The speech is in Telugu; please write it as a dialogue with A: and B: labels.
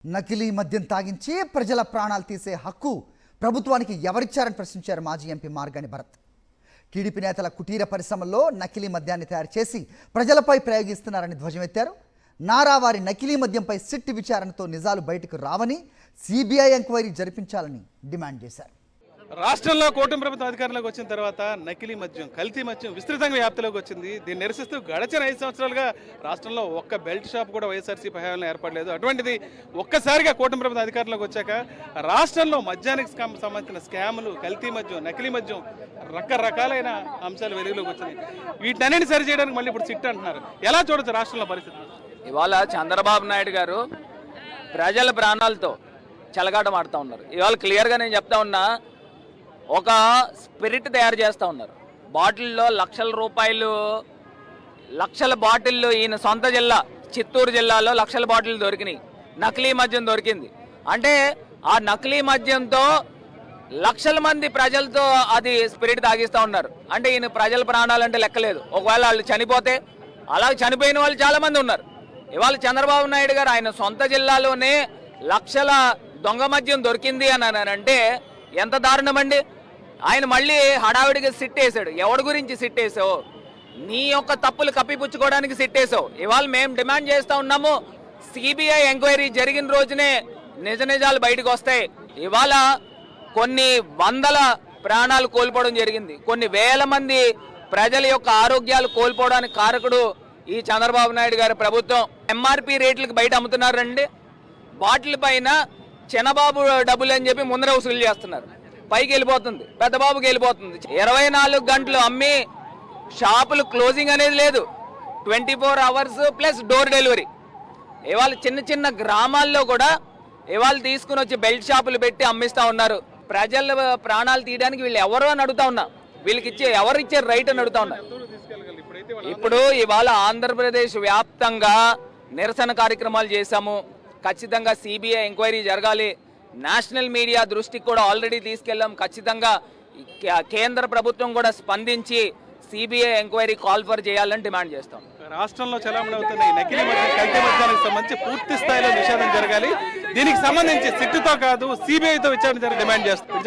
A: నకిలీ మద్యం తాగించి ప్రజల ప్రాణాలు తీసే హక్కు ప్రభుత్వానికి ఎవరిచ్చారని ప్రశ్నించారు మాజీ ఎంపీ మార్గాని భరత్. టీడీపీ నేతల కుటీర పరిశ్రమల్లో నకిలీ మద్యాన్ని తయారు చేసి ప్రజలపై ప్రయోగిస్తున్నారని ధ్వజమెత్తారు. నారావారి నకిలీ మద్యంపై సిట్ విచారణతో నిజాలు బయటకు రావని, సిబిఐ ఎంక్వైరీ జరిపించాలని డిమాండ్ చేశారు.
B: రాష్ట్రంలో కూటమి ప్రభుత్వం అధికారంలోకి వచ్చిన తర్వాత నకిలీ మద్యం, కల్తీ మద్యం విస్తృతంగా వ్యాప్తిలోకి వచ్చింది. దీన్ని నిరసిస్తూ గడిచిన 5 సంవత్సరాలుగా రాష్ట్రంలో ఒక్క బెల్ట్ షాప్ కూడా వైఎస్ఆర్సీపీ హయాంలో ఏర్పడలేదు. అటువంటిది ఒక్కసారిగా కూటమి ప్రభుత్వం అధికారంలోకి వచ్చాక రాష్ట్రంలో మద్యానికి సంబంధించిన స్కాములు, కల్తీ మద్యం, నకిలీ మద్యం రకరకాలైన అంశాలు వెలుగులోకి వచ్చినాయి. వీటన్నిటిని సరి చేయడానికి మళ్ళీ ఇప్పుడు సిట్ అంటున్నారు. ఎలా చూడొచ్చు రాష్ట్రంలో పరిస్థితి?
C: ఇవాళ చంద్రబాబు నాయుడు గారు ప్రజల ప్రాణాలతో చెలగాటమాడుతూ ఉన్నారు. ఇవాళ క్లియర్గా నేను చెప్తా ఉన్నా, ఒక స్పిరిట్ తయారు చేస్తూ ఉన్నారు. బాటిల్లో లక్షల రూపాయలు, లక్షల బాటిళ్ళు, ఈయన సొంత జిల్లా చిత్తూరు జిల్లాలో లక్షల బాటిల్ దొరికినాయి. నకిలీ మద్యం దొరికింది. అంటే ఆ నకిలీ మద్యంతో లక్షల మంది ప్రజలతో అది స్పిరిట్ తాగిస్తూ ఉన్నారు. అంటే ఈయన ప్రజల ప్రాణాలంటే లెక్కలేదు. ఒకవేళ వాళ్ళు చనిపోతే, అలా చనిపోయిన వాళ్ళు చాలా మంది ఉన్నారు. ఇవాళ చంద్రబాబు నాయుడు గారు ఆయన సొంత జిల్లాలోనే లక్షల దొంగ మద్యం దొరికింది అని అంటే ఎంత దారుణమండి. ఆయన మళ్ళీ హడావిడిగా సిట్ వేసాడు. ఎవడి గురించి సిట్ వేసావు? నీ యొక్క తప్పులు కప్పిపుచ్చుకోవడానికి సిట్ వేసావు. ఇవాళ మేము డిమాండ్ చేస్తూ ఉన్నాము, సిబిఐ ఎంక్వైరీ జరిగిన రోజునే నిజ నిజాలు బయటకు వస్తాయి. ఇవాళ కొన్ని వందల ప్రాణాలు కోల్పోవడం జరిగింది. కొన్ని వేల మంది ప్రజల యొక్క ఆరోగ్యాలు కోల్పోవడానికి కారకుడు ఈ చంద్రబాబు నాయుడు గారి ప్రభుత్వం. ఎంఆర్పి రేట్లకు బయట అమ్ముతున్నారండి. బాటిల్ పైన చిన్నబాబు డబ్బులు అని చెప్పి ముందర వసూలు చేస్తున్నారు. పైకి వెళ్ళిపోతుంది, పెద్దబాబుకి వెళ్ళిపోతుంది. 24 గంటలు అమ్మి షాపులు క్లోజింగ్ అనేది లేదు. 24 అవర్స్ ప్లస్ డోర్ డెలివరీ. ఇవాళ చిన్న చిన్న గ్రామాల్లో కూడా ఇవాళ తీసుకుని వచ్చి బెల్ట్ షాపులు పెట్టి అమ్మిస్తూ ఉన్నారు. ప్రజల ప్రాణాలు తీయడానికి వీళ్ళు ఎవరు అని అడుగుతా ఉన్నా, వీళ్ళకి ఎవరు ఇచ్చే రైట్ అని అడుగుతా ఉన్నా. ఇప్పుడు ఇవాళ ఆంధ్రప్రదేశ్ వ్యాప్తంగా నిరసన కార్యక్రమాలు చేశాము. ఖచ్చితంగా సిబిఐ ఎంక్వైరీ జరగాలి. నేషనల్ మీడియా దృష్టికి కూడా ఆల్రెడీ తీసుకెళ్ళాం. ఖచ్చితంగా కేంద్ర ప్రభుత్వం కూడా స్పందించి సిబిఐ ఎంక్వైరీ కాల్ ఫర్ చేయాలని డిమాండ్ చేస్తాం.
B: రాష్ట్రంలో చలామణి అవుతున్న ఈ నకిలీ మద్యం, కల్తీ మద్యానికి సంబంధించి పూర్తి స్థాయిలో నిషేధం జరగాలి. దీనికి సంబంధించి సిట్టుతో కాదు, సిబిఐతో విచారణ డిమాండ్ చేస్తాం.